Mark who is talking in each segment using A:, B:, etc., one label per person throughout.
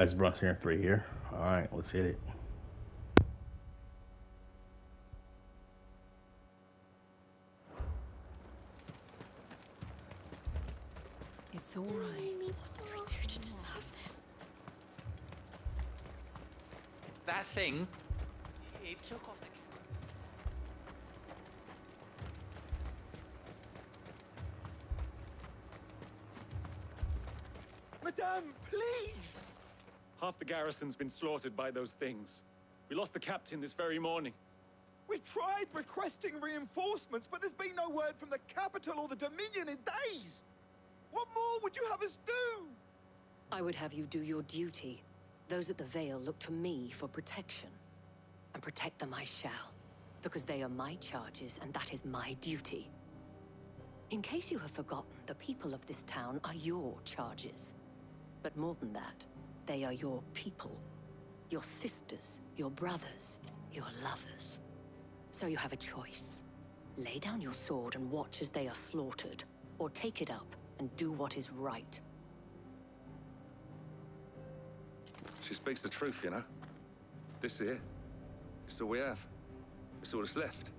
A: That's Brunch here 3 here. Alright, let's hit it.
B: It's all right. What do we do to deserve this?
C: That thing, it took off the...
D: Madame, please! Half the garrison's been slaughtered by those things. We lost the captain this very morning. We've tried requesting reinforcements, but there's been no word from the capital or the Dominion in days! What more would you have us do?
B: I would have you do your duty. Those at the Vale look to me for protection. And protect them I shall. Because they are my charges, and that is my duty. In case you have forgotten, the people of this town are your charges. But more than that, they are your people. Your sisters, your brothers, your lovers. So you have a choice. Lay down your sword and watch as they are slaughtered, or take it up and do what is right.
E: She speaks the truth, you know. This here, it's all we have. It's all that's left.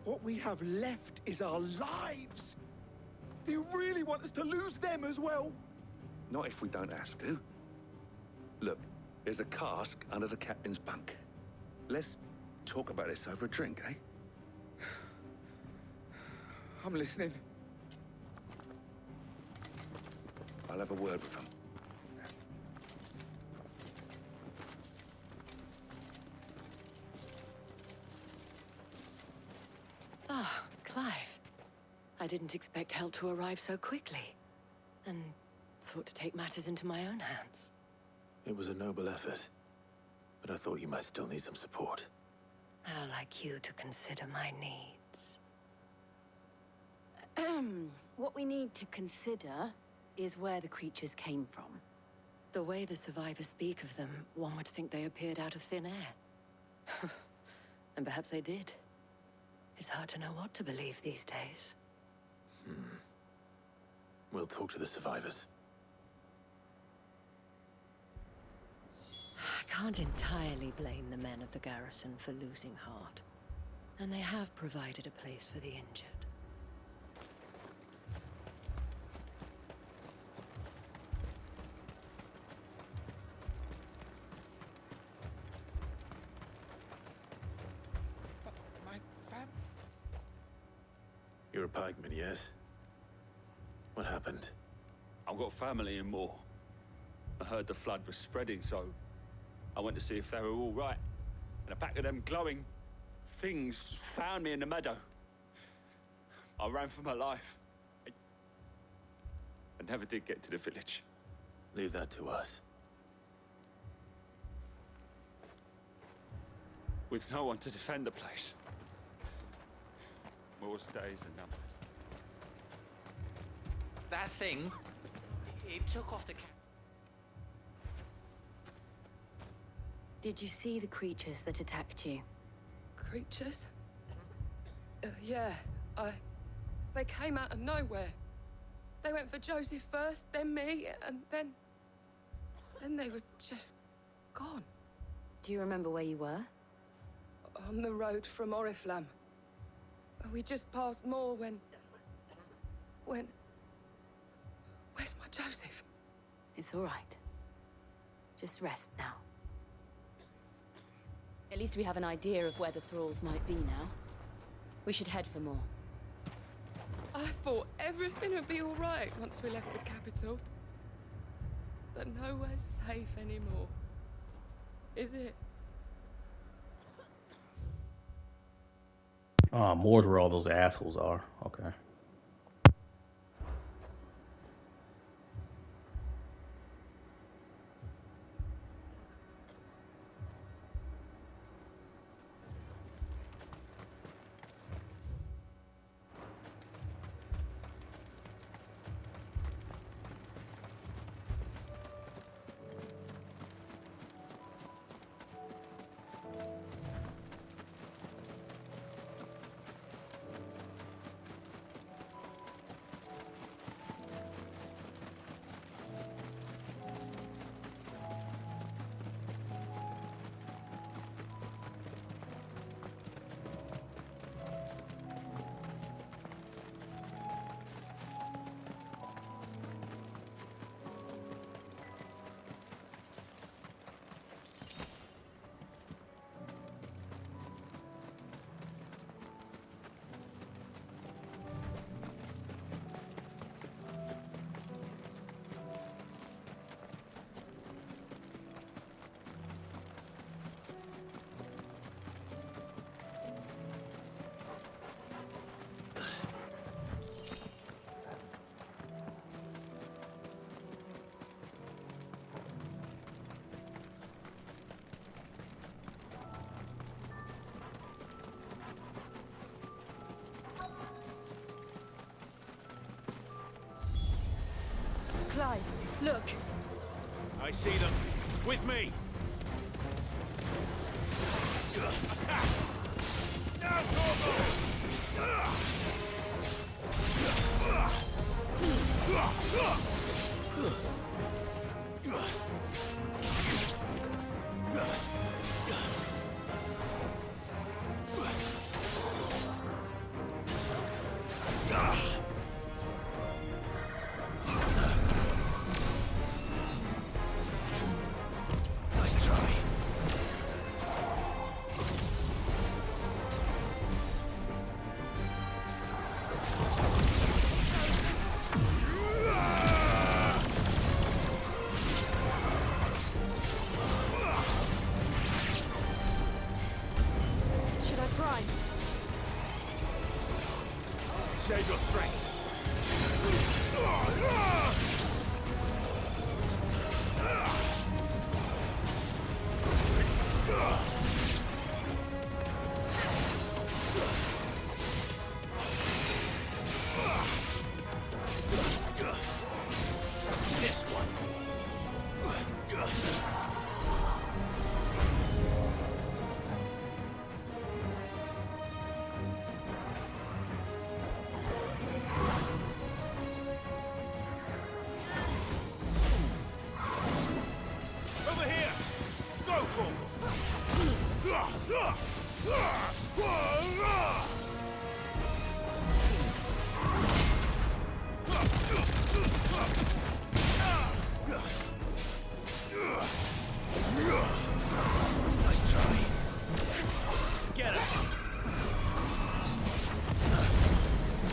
D: What we have left is our lives! Do you really want us to lose them as well?
E: Not if we don't have to. Look, there's a cask under the captain's bunk. Let's talk about this over a drink, eh?
D: I'm listening.
E: I'll have a word with him.
B: Ah, Clive. I didn't expect help to arrive so quickly. And sought to take matters into my own hands.
F: It was a noble effort, but I thought you might still need some support.
B: How like you to consider my needs.
G: What we need to consider is where the creatures came from.
B: The way the survivors speak of them, one would think they appeared out of thin air. And perhaps they did. It's hard to know what to believe these days.
F: We'll talk to the survivors.
B: I can't entirely blame the men of the garrison for losing heart. And they have provided a place for the injured.
D: But my fam...
F: You're a pikeman, yes? What happened?
H: I've got family in Moor. I heard the flood was spreading, so I went to see if they were all right. And a pack of them glowing things found me in the meadow. I ran for my life. I never did get to the village.
F: Leave that to us.
H: With no one to defend the place. Moor's days are numbered.
C: That thing, it took off the...
G: Did you see the creatures that attacked you?
I: Creatures? Yeah, they came out of nowhere. They went for Joseph first, then me, and then they were just gone.
G: Do you remember where you were?
I: On the road from Oriflamme. We just passed Moor when... Where's my Joseph?
G: It's all right. Just rest now. At least we have an idea of where the thralls might be now. We should head for more.
I: I thought everything would be all right once we left the capital. But nowhere's safe anymore. Is it?
A: Moore's where all those assholes are. Okay.
G: Look!
J: I see them. With me! Attack! Now, nice try.
G: Should I prime?
J: Save your strength. This one. Over here! Go, Torgal! Nice try. Get it!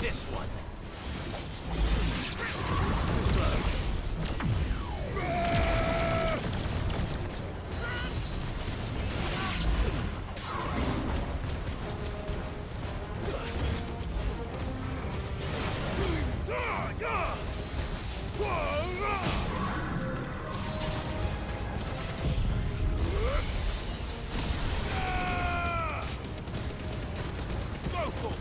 J: This one. Too slow. Go, Torgal!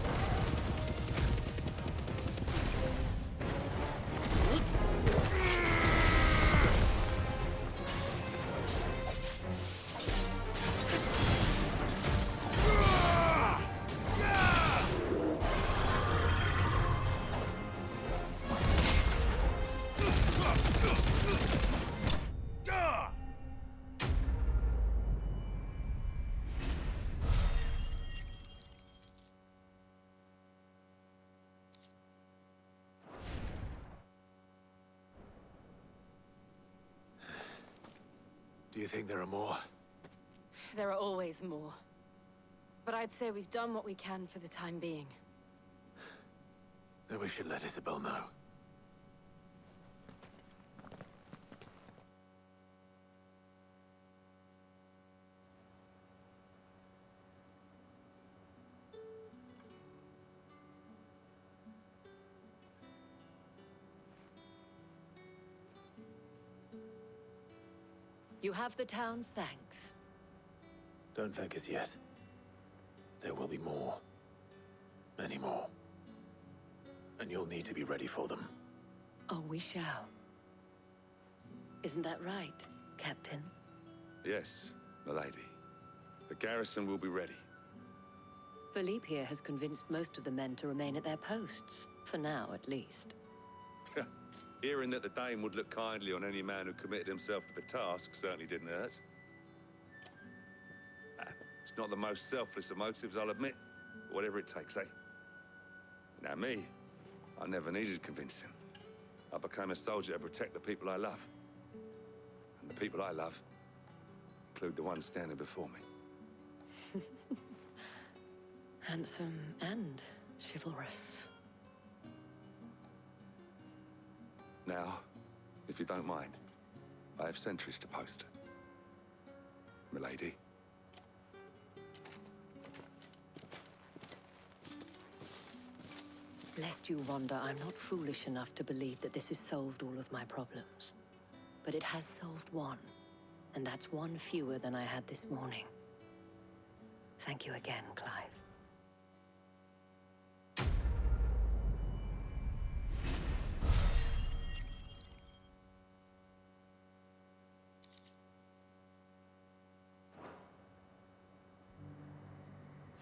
F: Do you think there are more?
G: There are always more. But I'd say we've done what we can for the time being.
F: Then we should let Isabel know.
B: You have the town's thanks.
F: Don't thank us yet. There will be more. Many more. And you'll need to be ready for them.
B: Oh, we shall. Isn't that right, Captain?
E: Yes, milady. The garrison will be ready.
B: Valithea has convinced most of the men to remain at their posts. For now, at least.
E: Hearing that the Dane would look kindly on any man who committed himself to the task certainly didn't hurt. It's not the most selfless of motives, I'll admit. But whatever it takes, eh? Now me, I never needed convincing. I became a soldier to protect the people I love. And the people I love include the ones standing before me.
B: Handsome and chivalrous.
E: Now, if you don't mind, I have sentries to post. Milady.
B: Lest you wonder, I'm not foolish enough to believe that this has solved all of my problems. But it has solved one, and that's one fewer than I had this morning. Thank you again, Clive.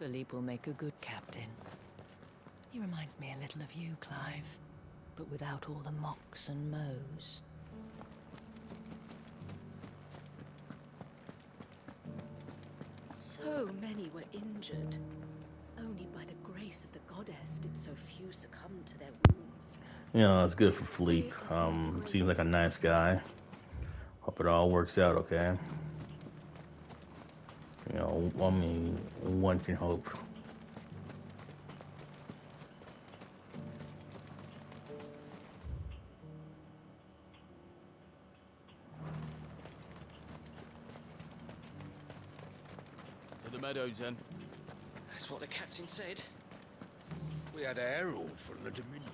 B: Philippe will make a good captain. He reminds me a little of you, Clive, but without all the mocks and mows.
K: So many were injured. Only by the grace of the goddess did so few succumb to their wounds.
A: You know, it's good for Philippe. Seems like a nice guy. Hope it all works out okay. You know, I mean, one can hope.
J: To the meadows, then.
C: That's what the captain said.
J: We had a herald from the Dominion.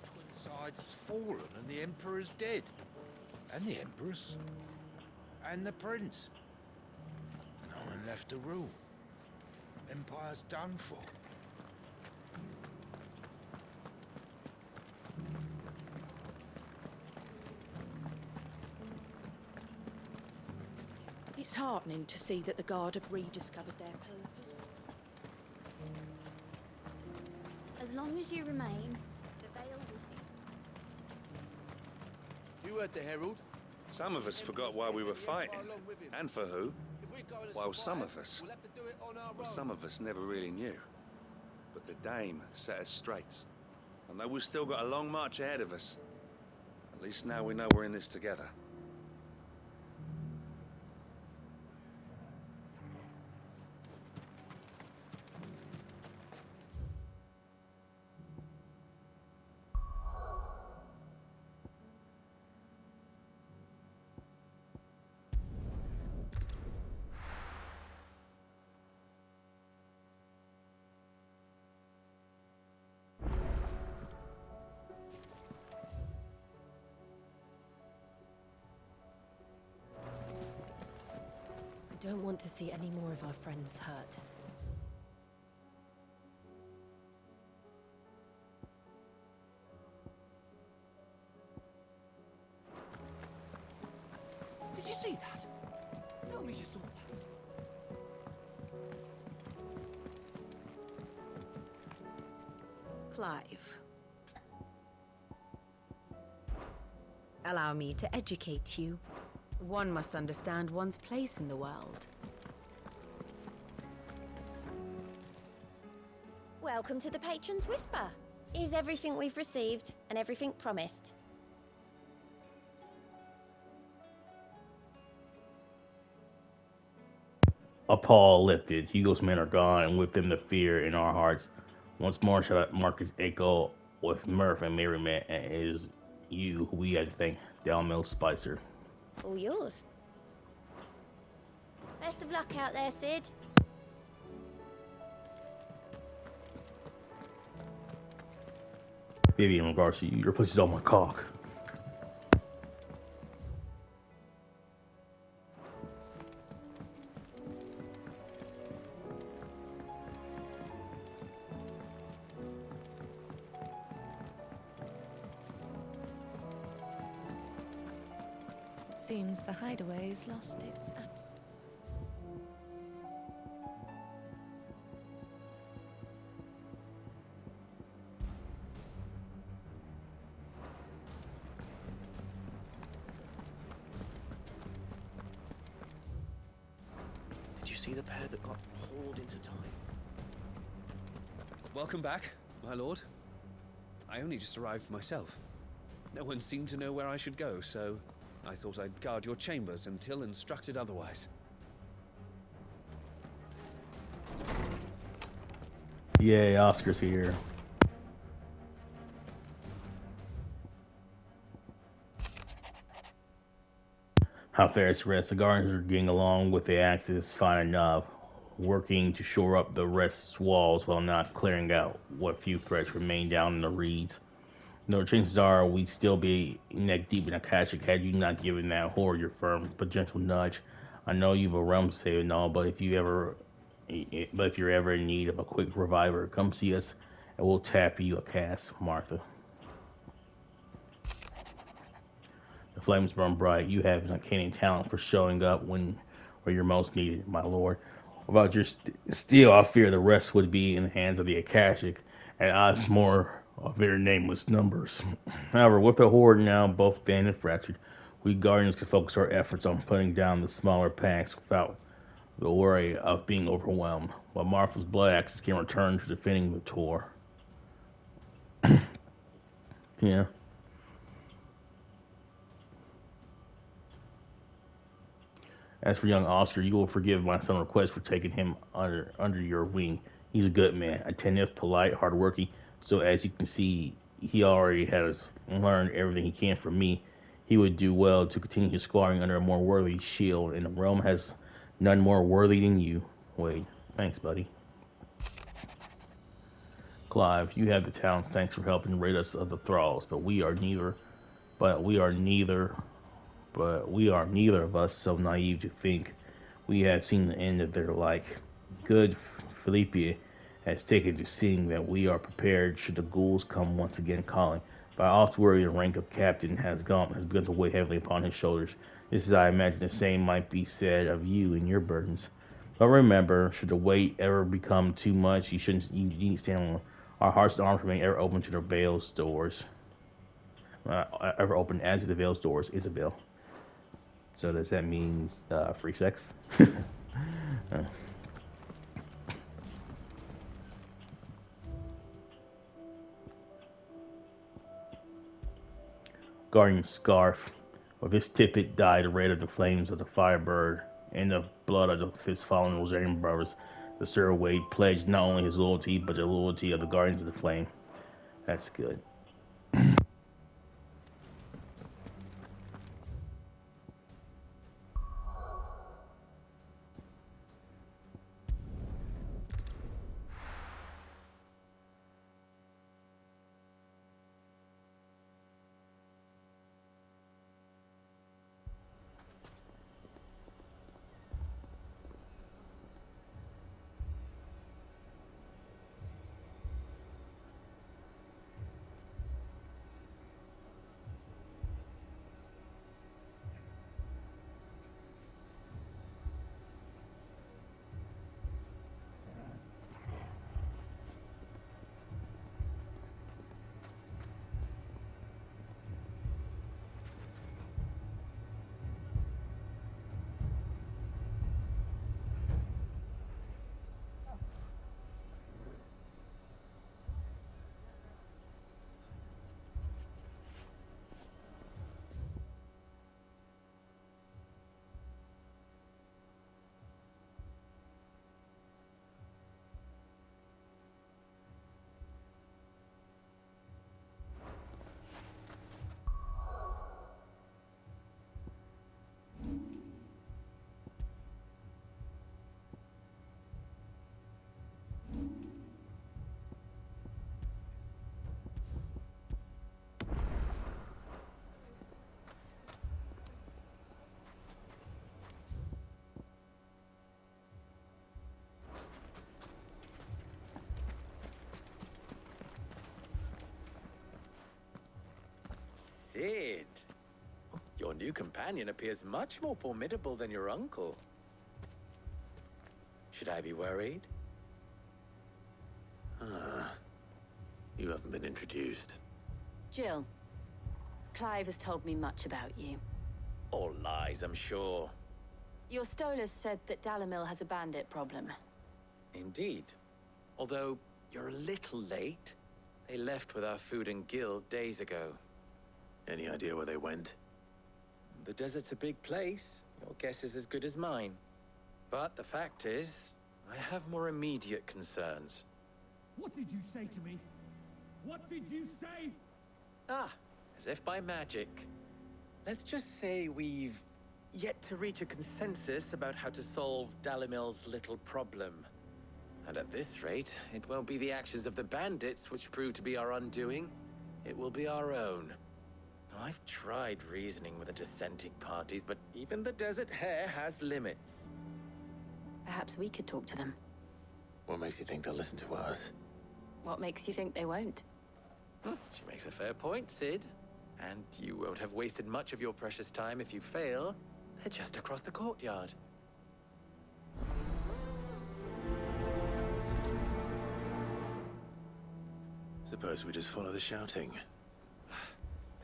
J: Twin sides fallen and the Emperor's dead. And the Empress. And the Prince. No one left to rule. Empire's done for.
K: It's heartening to see that the Guard have rediscovered their purpose.
L: As long as you remain, the veil will cease.
J: You heard the herald?
E: Some of us forgot why we were fighting. And for who. While some of us... Well, some of us never really knew. But the Dame set us straight. And though we've still got a long march ahead of us, at least now we know we're in this together.
G: I don't want to see any more of our friends hurt.
C: Did you see that? Tell me you saw that.
K: Clive. Allow me to educate you. One must understand one's place in the world.
L: Welcome to the Patron's Whisper. Is everything we've received and everything promised?
A: A pall lifted. Hugo's men are gone, and with them the fear in our hearts. Once more shall Marcus echo with mirth and merriment, and it is you who we have to thank, Dalmil Spicer.
L: All yours. Best of luck out there, Sid.
A: Baby, in regards to you, your place is on my cock.
G: Seems the hideaway has lost its...
F: Did you see the pair that got hauled into time?
M: Welcome back, my lord. I only just arrived myself. No one seemed to know where I should go, so I thought I'd guard your chambers until instructed otherwise.
A: Yay, Oscar's here. How fares rest? The Guardians are getting along with the Axis fine enough, working to shore up the rest's walls while not clearing out what few threats remain down in the reeds. No, chances are we'd still be neck deep in a Akashic had you not given that whore your firm but gentle nudge. I know you've a realm to save and all, but if you're ever in need of a quick reviver, come see us and we'll tap you a cast, Martha. The flames burn bright. You have an uncanny talent for showing up when where you're most needed, my lord. Without your steel, I fear the rest would be in the hands of the Akashic, and odds more of their nameless numbers. However, with the horde now both banned and fractured, we Guardians can focus our efforts on putting down the smaller packs without the worry of being overwhelmed, while Martha's Blood Axes can return to defending the Tor. Yeah. As for young Oscar, you will forgive my son's request for taking him under your wing. He's a good man, attentive, polite, hardworking. So as you can see, he already has learned everything he can from me. He would do well to continue his squaring under a more worthy shield, and the realm has none more worthy than you. Wade, thanks, buddy. Clive, you have the talents. Thanks for helping rid us of the thralls, but we are neither of us so naive to think we have seen the end of their like. Good Valithea has taken to seeing that we are prepared should the ghouls come once again calling. But I also worry the rank of captain has begun to weigh heavily upon his shoulders. This is, I imagine, the same might be said of you and your burdens. But remember, should the weight ever become too much, you need to stand alone. Our hearts and arms remain ever open to the Vale's doors. Ever open as to the Vale's doors, Isabel. So does that mean free sex? Guardian Scarf. With his tippet dyed red of the flames of the Firebird and the blood of his fallen Rosarian brothers, the Sir Wade pledged not only his loyalty, but the loyalty of the Guardians of the Flame. That's good.
F: Sid, your new companion appears much more formidable than your uncle. Should I be worried? You haven't been introduced.
G: Jill, Clive has told me much about you.
F: All lies, I'm sure.
G: Your Stolas said that Dalimil has a bandit problem.
F: Indeed. Although, you're a little late. They left with our food and guild days ago. Any idea where they went? The desert's a big place. Your guess is as good as mine. But the fact is, I have more immediate concerns.
N: What did you say to me? What did you say?
F: Ah, as if by magic. Let's just say we've yet to reach a consensus about how to solve Dalimil's little problem. And at this rate, it won't be the actions of the bandits which prove to be our undoing. It will be our own. I've tried reasoning with the dissenting parties, but even the Desert Hare has limits.
G: Perhaps we could talk to them.
F: What makes you think they'll listen to us?
G: What makes you think they won't?
F: She makes a fair point, Sid. And you won't have wasted much of your precious time if you fail. They're just across the courtyard.
J: Suppose we just follow the shouting.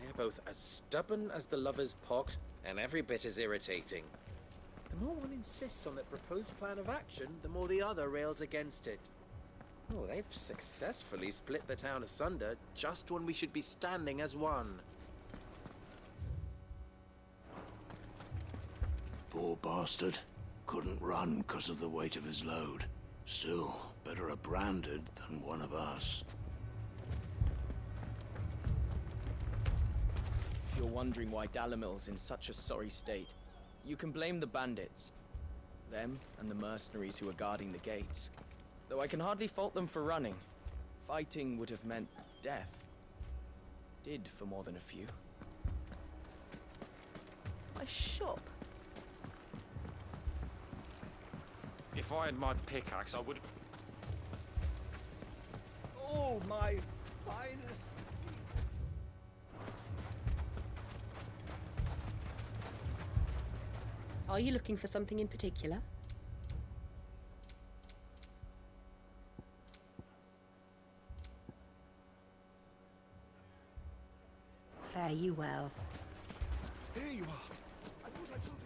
F: They're both as stubborn as the lover's pox, and every bit as irritating. The more one insists on the proposed plan of action, the more the other rails against it. Oh, they've successfully split the town asunder just when we should be standing as one.
O: Poor bastard. Couldn't run because of the weight of his load. Still, better a branded than one of us.
P: If you're wondering why Dalimil's in such a sorry state, you can blame the bandits. Them and the mercenaries who are guarding the gates. Though I can hardly fault them for running. Fighting would have meant death. Did for more than a few.
K: My shop.
C: If I had my pickaxe, I would...
N: Oh, my finest.
K: Are you looking for something in particular? Fare you well.
N: Here you are. I thought I told you.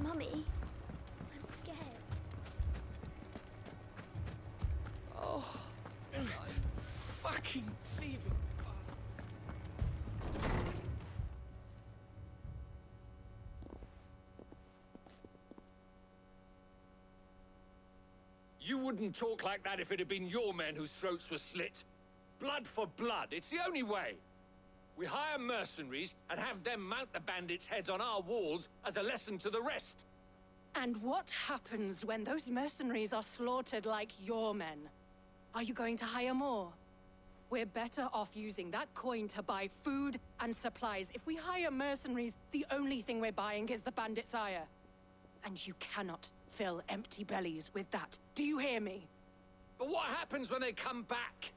L: Mummy, I'm scared.
P: Oh, I'm fucking leaving.
C: You wouldn't talk like that if it had been your men whose throats were slit. Blood for blood, it's the only way. We hire mercenaries and have them mount the bandits' heads on our walls as a lesson to the rest.
G: And what happens when those mercenaries are slaughtered like your men? Are you going to hire more? We're better off using that coin to buy food and supplies. If we hire mercenaries, the only thing we're buying is the bandits' ire. And you cannot fill empty bellies with that. Do you hear me?
C: But what happens when they come back?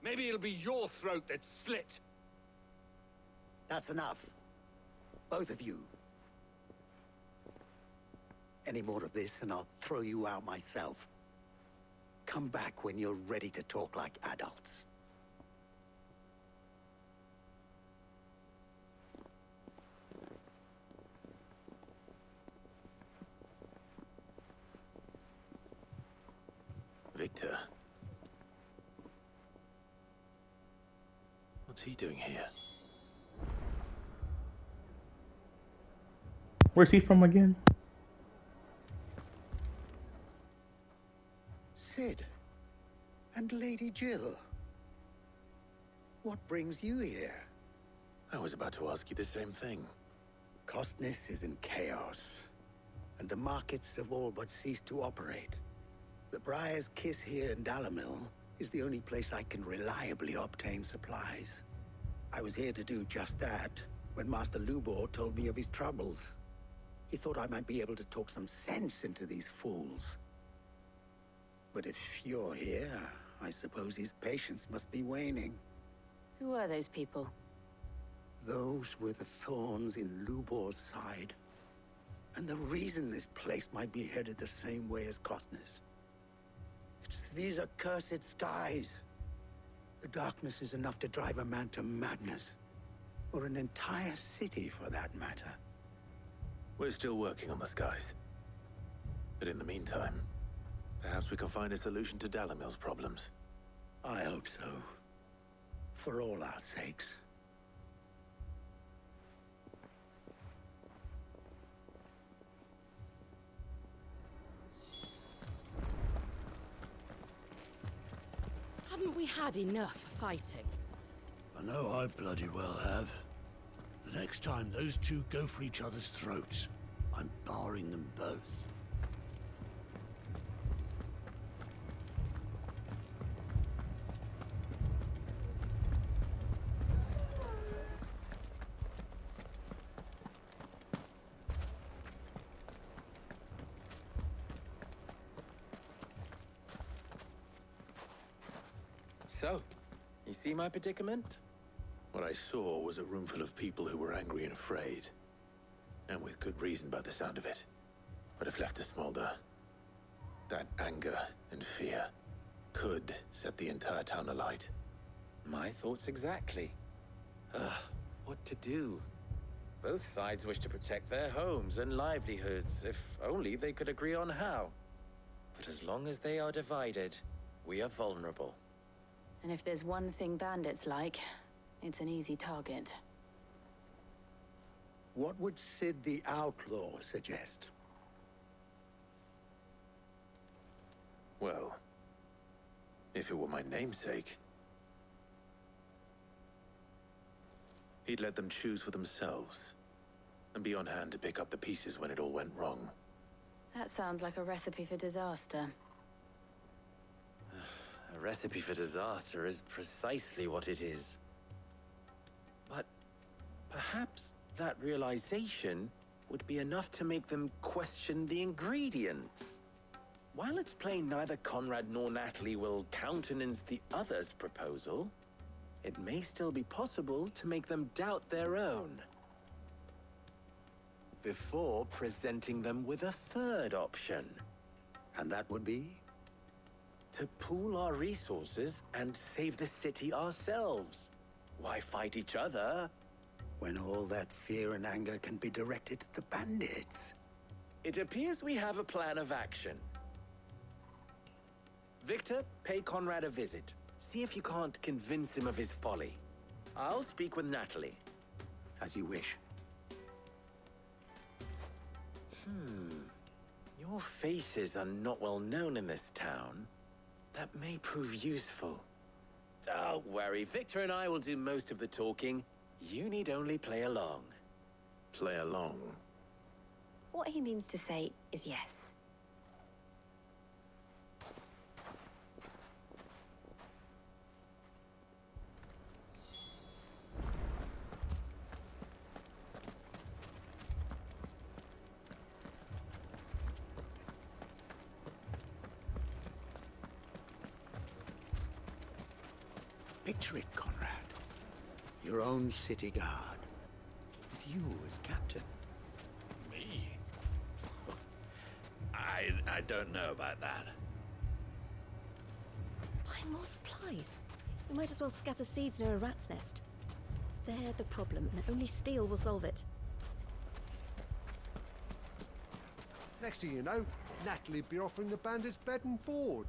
C: Maybe it'll be your throat that's slit.
Q: That's enough. Both of you. Any more of this and I'll throw you out myself. Come back when you're ready to talk like adults.
J: Victor. What's he doing here?
A: Where's he from again?
Q: Sid. And Lady Jill. What brings you here?
J: I was about to ask you the same thing.
Q: Costness is in chaos, and the markets have all but ceased to operate. The Briar's Kiss here in Dalimil is the only place I can reliably obtain supplies. I was here to do just that when Master Lubor told me of his troubles. He thought I might be able to talk some sense into these fools. But if you're here, I suppose his patience must be waning.
B: Who are those people?
Q: Those were the thorns in Lubor's side. And the reason this place might be headed the same way as Costness. It's these accursed skies. The darkness is enough to drive a man to madness. Or an entire city, for that matter.
J: We're still working on the skies. But in the meantime, perhaps we can find a solution to Dalimil's problems.
Q: I hope so. For all our sakes.
K: Haven't we had enough fighting?
O: I know I bloody well have. The next time those two go for each other's throats, I'm barring them both.
F: So, you see my predicament?
J: What I saw was a room full of people who were angry and afraid.
R: And with good reason by the sound of it. But if left to smolder, that anger and fear could set the entire town alight.
F: My thoughts exactly. What to do? Both sides wish to protect their homes and livelihoods, if only they could agree on how. But as long as they are divided, we are vulnerable.
B: And if there's one thing bandits like, it's an easy target.
Q: What would Sid the Outlaw suggest?
R: Well, if it were my namesake, he'd let them choose for themselves, and be on hand to pick up the pieces when it all went wrong.
B: That sounds like a recipe for disaster.
F: A recipe for disaster is precisely what it is. But perhaps that realization would be enough to make them question the ingredients. While it's plain neither Conrad nor Natalie will countenance the other's proposal, it may still be possible to make them doubt their own. Before presenting them with a third option.
Q: And that would be?
F: To pool our resources and save the city ourselves. Why fight each other?
Q: When all that fear and anger can be directed at the bandits.
F: It appears we have a plan of action. Victor, pay Conrad a visit. See if you can't convince him of his folly. I'll speak with Natalie.
Q: As you wish.
F: Your faces are not well known in this town. That may prove useful. Don't worry, Victor and I will do most of the talking. You need only play along.
R: Play along?
B: What he means to say is yes.
Q: Picture it, Conrad. Your own city guard. With you as captain.
O: Me? I don't know about that.
K: Buy more supplies. We might as well scatter seeds near a rat's nest. They're the problem, and only steel will solve it.
S: Next thing you know, Natalie'd be offering the bandits bed and board.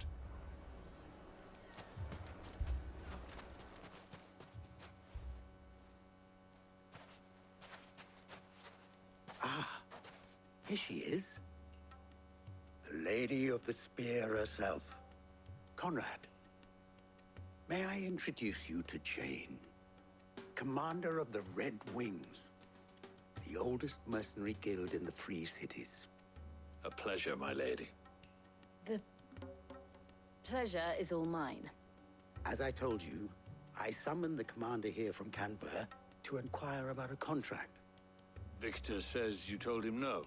Q: Here she is. The Lady of the Spear herself. Conrad, may I introduce you to Jane, commander of the Red Wings, the oldest mercenary guild in the Free Cities.
O: A pleasure, my lady.
B: The pleasure is all mine.
Q: As I told you, I summoned the commander here from Canver to inquire about a contract.
C: Victor says you told him no.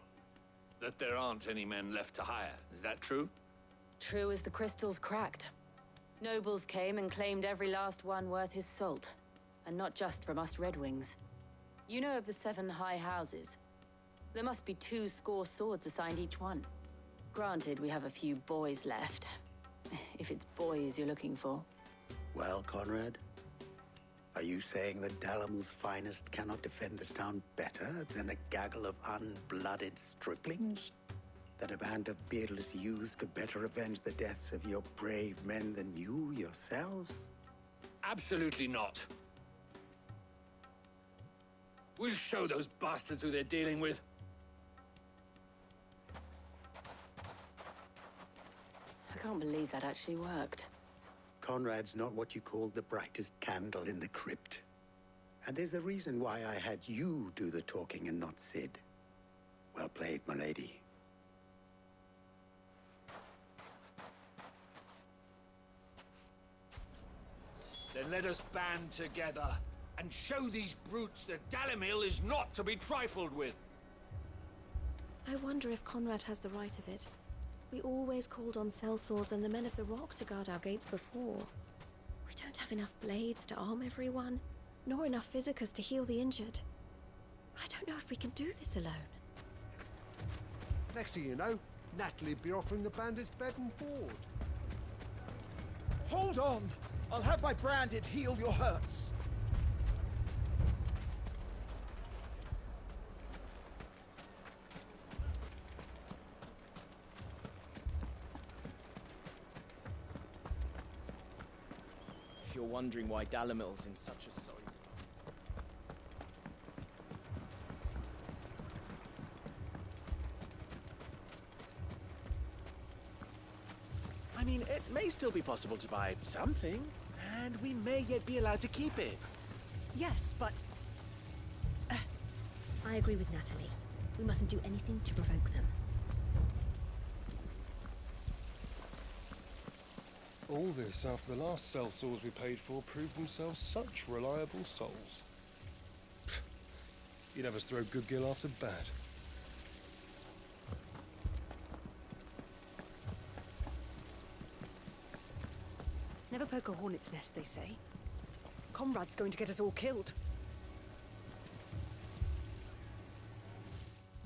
C: That there aren't any men left to hire. Is that true?
B: True as the crystals cracked. Nobles came and claimed every last one worth his salt. And not just from us Red Wings. You know of the 7 high houses. There must be 2 swords assigned each one. Granted, we have a few boys left. If it's boys you're looking for.
Q: Well, Conrad, are you saying that Dalamil's finest cannot defend this town better than a gaggle of unblooded striplings? That a band of beardless youths could better avenge the deaths of your brave men than you yourselves?
C: Absolutely not. We'll show those bastards who they're dealing with.
B: I can't believe that actually worked.
Q: Conrad's not what you call the brightest candle in the crypt. And there's a reason why I had you do the talking and not Sid. Well played, my lady.
C: Then let us band together and show these brutes that Dalimil is not to be trifled with.
K: I wonder if Conrad has the right of it. We always called on sellswords and the men of the Rock to guard our gates before. We don't have enough blades to arm everyone, nor enough physicers to heal the injured. I don't know if we can do this alone.
S: Next thing you know, Natalie'd be offering the bandits bed and board.
T: Hold on! I'll have my branded heal your hurts.
P: If you're wondering why Dalimil's in such a sorry state.
U: I mean, it may still be possible to buy something, and we may yet be allowed to keep it.
K: Yes, but... I agree with Natalie. We mustn't do anything to provoke them.
V: All this after the last sellswords we paid for proved themselves such reliable souls. You'd have us throw good gil after bad.
G: Never poke a hornet's nest, they say. Conrad's going to get us all killed.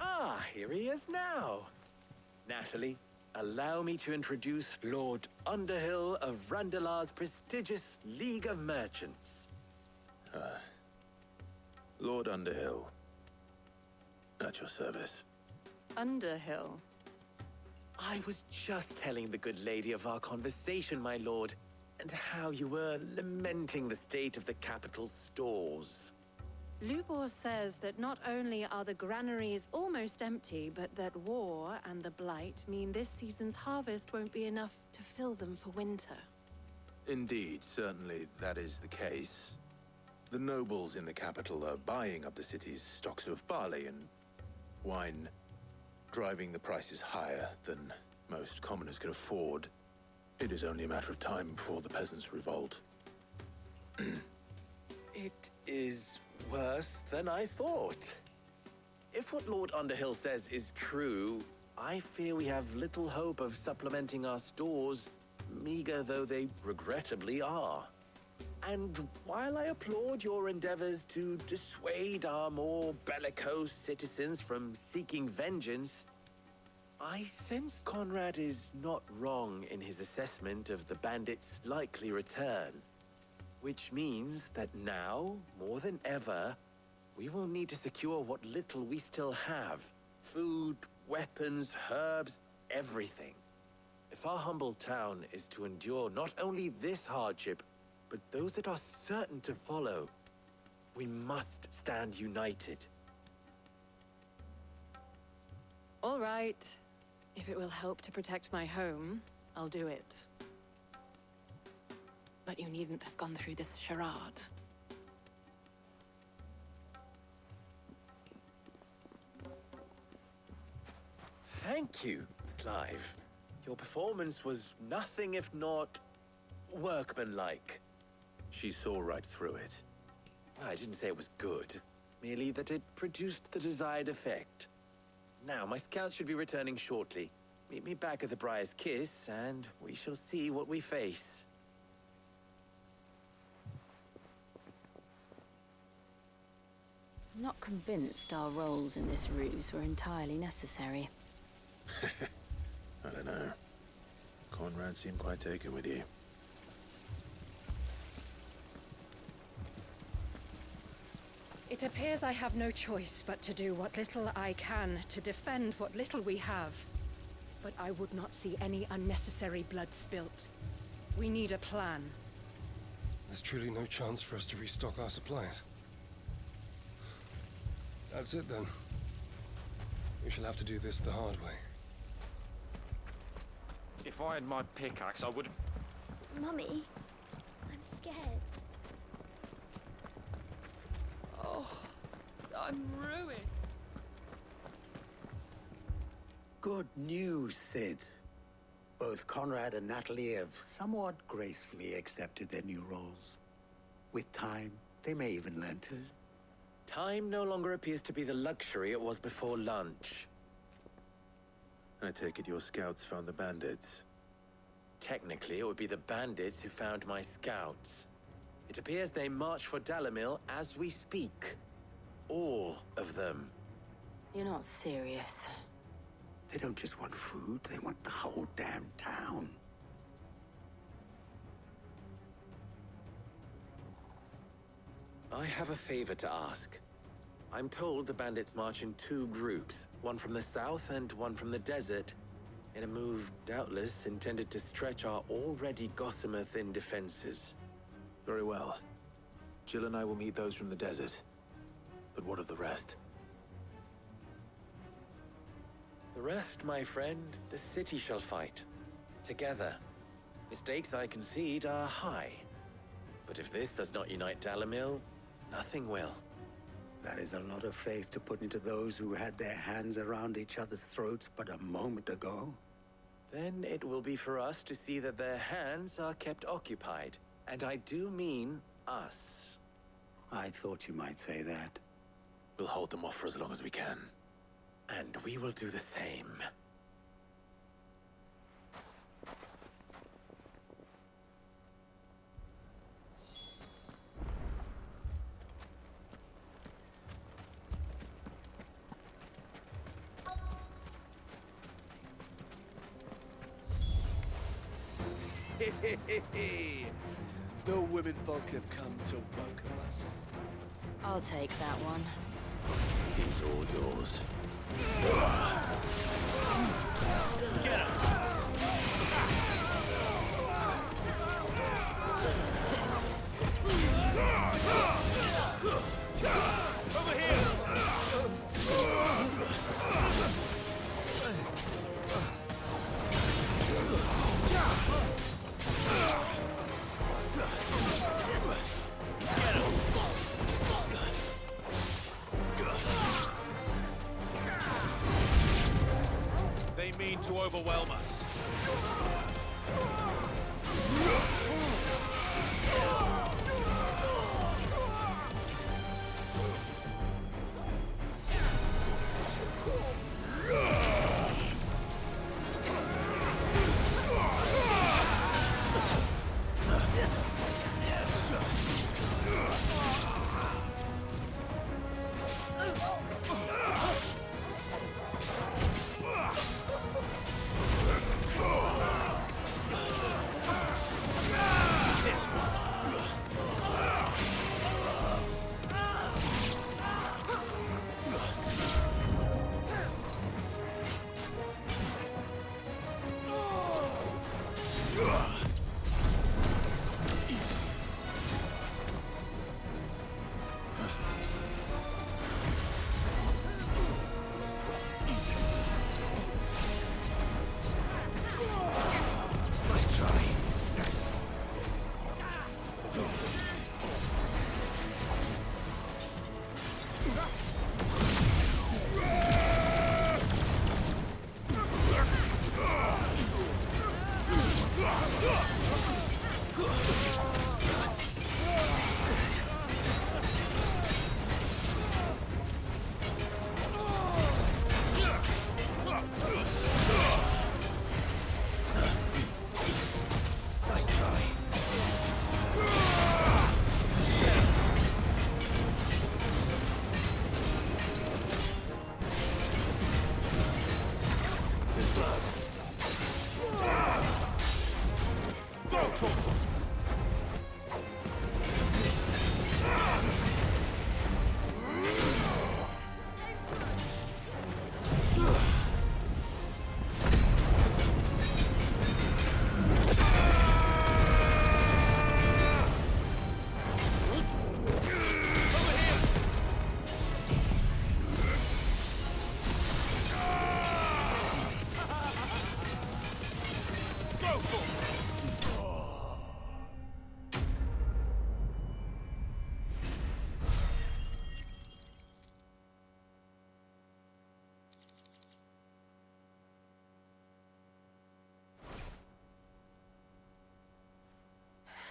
U: Ah, here he is now. Natalie, allow me to introduce Lord Underhill of Randalar's prestigious League of Merchants.
R: Lord Underhill. At your service.
G: Underhill?
U: I was just telling the good lady of our conversation, my lord, and how you were lamenting the state of the capital's stores.
G: Lubor says that not only are the granaries almost empty, but that war and the Blight mean this season's harvest won't be enough to fill them for winter.
R: Indeed, certainly that is the case. The nobles in the capital are buying up the city's stocks of barley and wine, driving the prices higher than most commoners can afford. It is only a matter of time before the peasants revolt.
U: It is worse than I thought. If what Lord Underhill says is true, I fear we have little hope of supplementing our stores, meager though they regrettably are. And while I applaud your endeavors to dissuade our more bellicose citizens from seeking vengeance, I sense Conrad is not wrong in his assessment of the bandits' likely return. Which means that now, more than ever, we will need to secure what little we still have. Food, weapons, herbs, everything. If our humble town is to endure not only this hardship, but those that are certain to follow, we must stand united.
G: All right. If it will help to protect my home, I'll do it. But you needn't have gone through this charade.
U: Thank you, Clive. Your performance was nothing if not workmanlike.
R: She saw right through it.
U: I didn't say it was good, merely that it produced the desired effect. Now, my scouts should be returning shortly. Meet me back at the Briar's Kiss, and we shall see what we face.
B: I'm not convinced our roles in this ruse were entirely necessary.
R: I don't know. Conrad seemed quite taken with you.
G: It appears I have no choice but to do what little I can to defend what little we have. But I would not see any unnecessary blood spilt. We need a plan.
V: There's truly no chance for us to restock our supplies. That's it then. We shall have to do this the hard way.
W: If I had my pickaxe, I would have...
L: Mummy, I'm scared.
I: Oh, I'm ruined.
Q: Good news, Sid. Both Conrad and Natalie have somewhat gracefully accepted their new roles. With time, they may even learn to...
U: Time no longer appears to be the luxury it was before lunch.
R: I take it your scouts found the bandits.
U: Technically, it would be the bandits who found my scouts. It appears they march for Dalimil as we speak. All of them.
B: You're not serious.
Q: They don't just want food, they want the whole damn town.
U: I have a favor to ask. I'm told the bandits march in 2 groups, one from the south and one from the desert, in a move doubtless intended to stretch our already gossamer-thin defenses.
R: Very well. Jill and I will meet those from the desert. But what of the rest?
U: The rest, my friend, the city shall fight. Together. The stakes, I concede, are high. But if this does not unite Dalimil, nothing will.
Q: That is a lot of faith to put into those who had their hands around each other's throats but a moment ago.
U: Then it will be for us to see that their hands are kept occupied. And I do mean us.
Q: I thought you might say that.
R: We'll hold them off for as long as we can.
U: And we will do the same.
O: The womenfolk have come to welcome us.
B: I'll take that one.
R: He's all yours.
C: Get him! Over here! They mean to overwhelm us.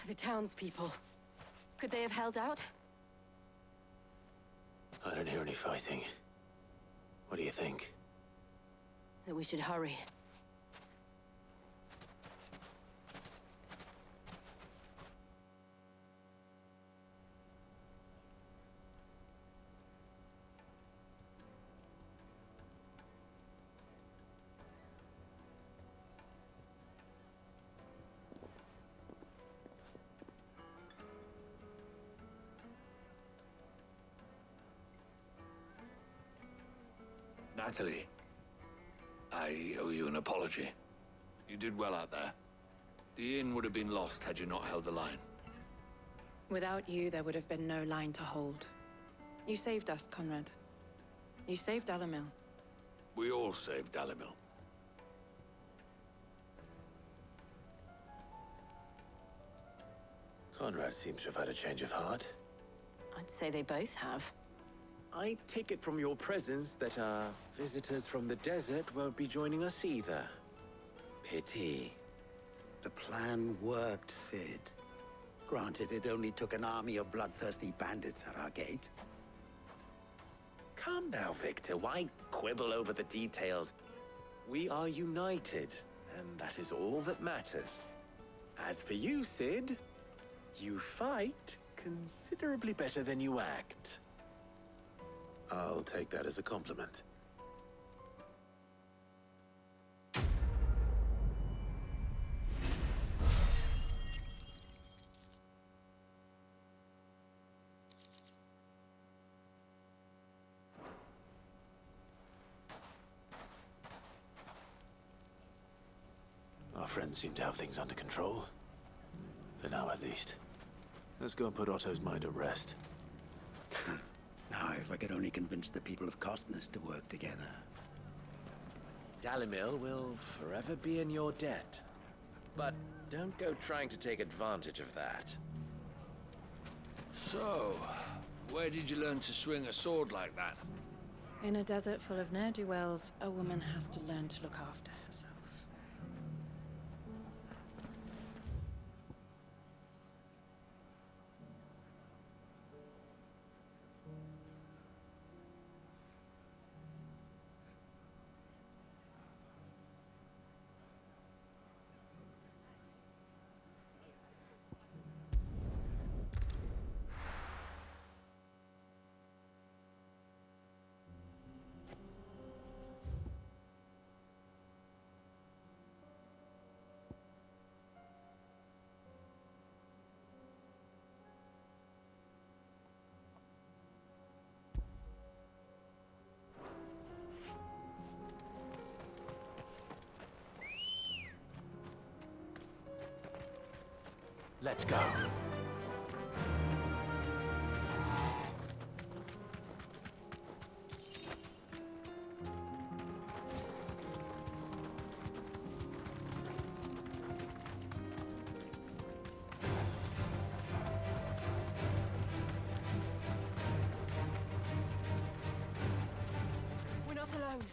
B: The townspeople. Could they have held out?
R: I don't hear any fighting. What do you think?
B: That we should hurry.
D: Natalie, I owe you an apology. You did well out there. The inn would have been lost had you not held the line.
G: Without you, there would have been no line to hold. You saved us, Conrad. You saved Dalimil.
D: We all saved Dalimil.
U: Conrad seems to have had a change of heart.
B: I'd say they both have.
U: I take it from your presence that our visitors from the desert won't be joining us either. Pity.
Q: The plan worked, Sid. Granted, it only took an army of bloodthirsty bandits at our gate.
U: Calm now, Victor. Why quibble over the details? We are united, and that is all that matters. As for you, Sid, you fight considerably better than you act.
R: I'll take that as a compliment. Our friends seem to have things under control. For now, at least. Let's go and put Otto's mind at rest.
Q: Now, if I could only convince the people of Costness to work together.
U: Dalimil will forever be in your debt. But don't go trying to take advantage of that.
D: So, where did you learn to swing a sword like that?
G: In a desert full of ne'er-do-wells, a woman has to learn to look after herself.
U: Let's go.
G: We're not alone.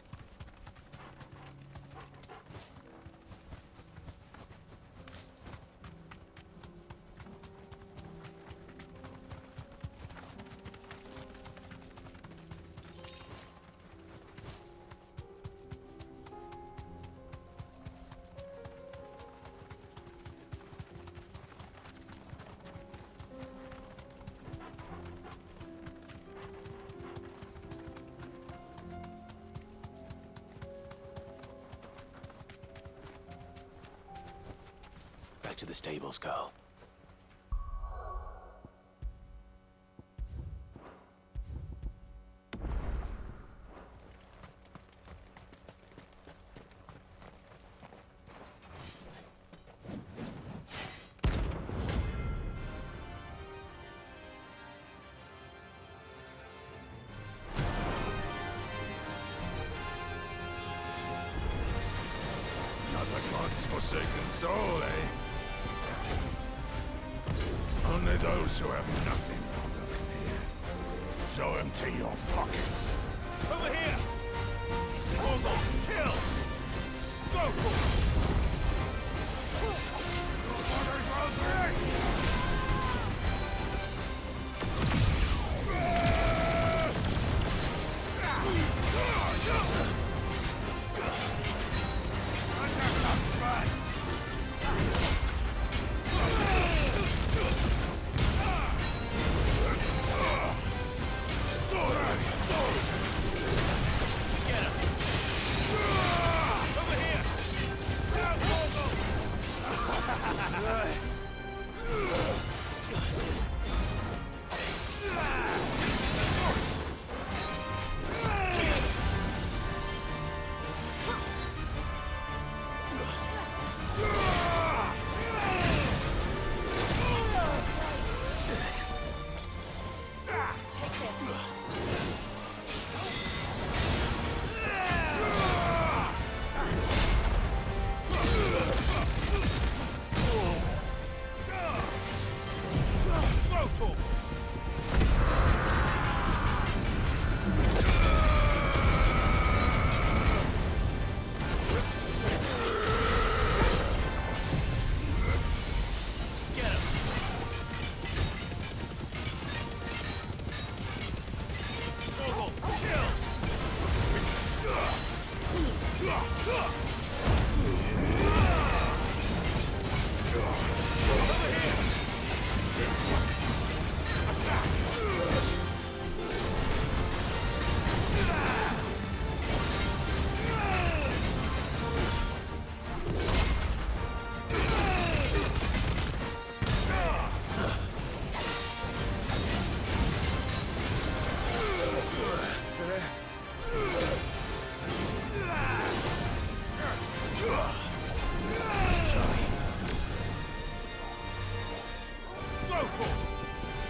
U: Back to the stables, girl.
J: Not the god's forsaken soul, eh? Only those who have nothing will look near. So empty your pockets.
T: Over here! Hold on! Kill! Go for it!
J: Orders will break! Let's have some fun! Sword and stone!
T: Get him! Over here!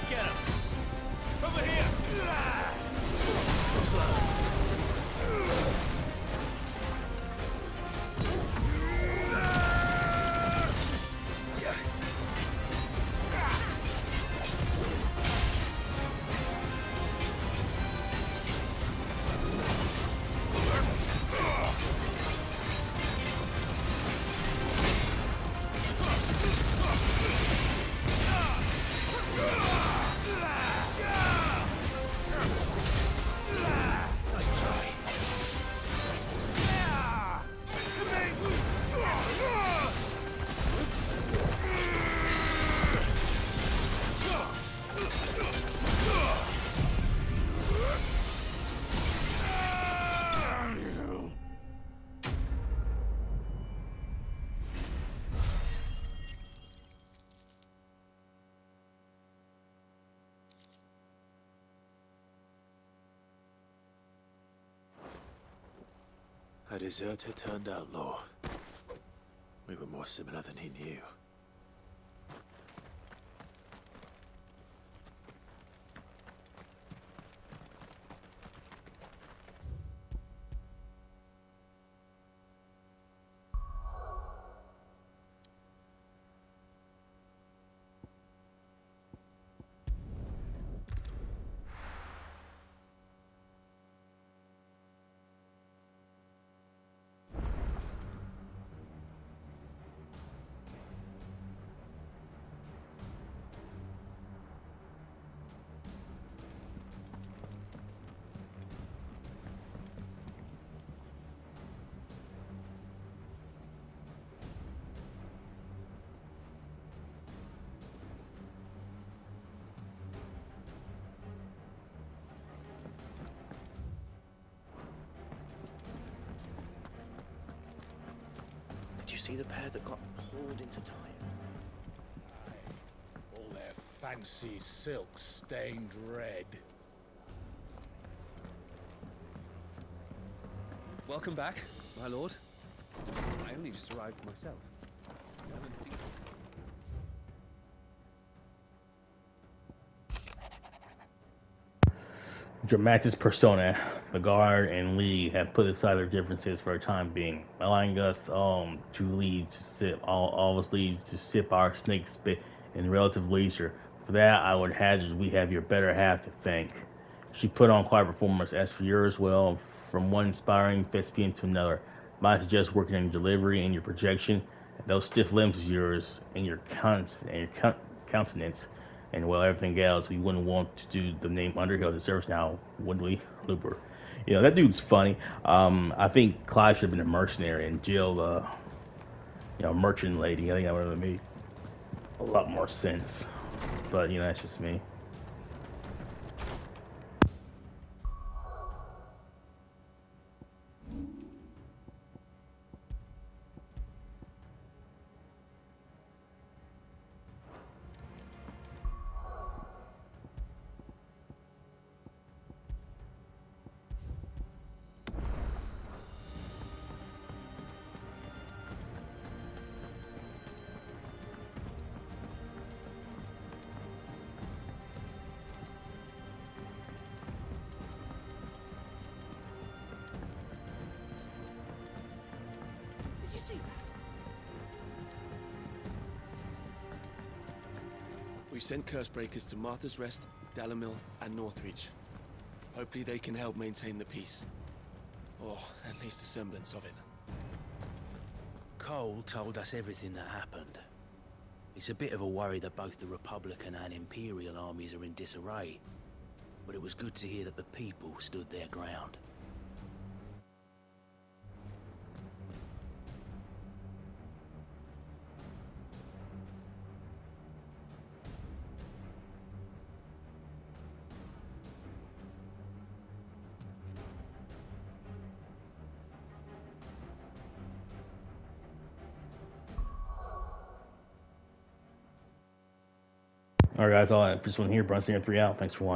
T: Get him! Over here!
E: A deserter turned outlaw. We were more similar than he knew.
F: Did you see the pair that got hauled into tires?
J: All their fancy silk stained red.
H: Welcome back, my lord. I only just arrived myself. I haven't seen...
A: Dramatis persona, the guard and Lee have put aside their differences for a time being, allowing us to leave to sip all of us leave to sip our snake spit in relative leisure. For that, I would hazard we have your better half to thank. She put on quite a performance. As for yours, well, from one inspiring thespian to another, mine suggests working in delivery and your projection, and those stiff limbs of yours, and your countenance. And well, everything else, we wouldn't want to do the name Underhill deserves now, would we, Looper? You know, that dude's funny. I think Clive should have been a mercenary and Jill, merchant lady. I think that would have made a lot more sense. But, that's just me.
O: Did you see that?
H: We've sent Cursebreakers to Martha's Rest, Dalamil, and Northreach. Hopefully they can help maintain the peace. Or at least a semblance of it.
M: Cole told us everything that happened. It's a bit of a worry that both the Republican and Imperial armies are in disarray. But it was good to hear that the people stood their ground.
A: Alright guys, all right, this one here, Brunson 3 out. Thanks for watching.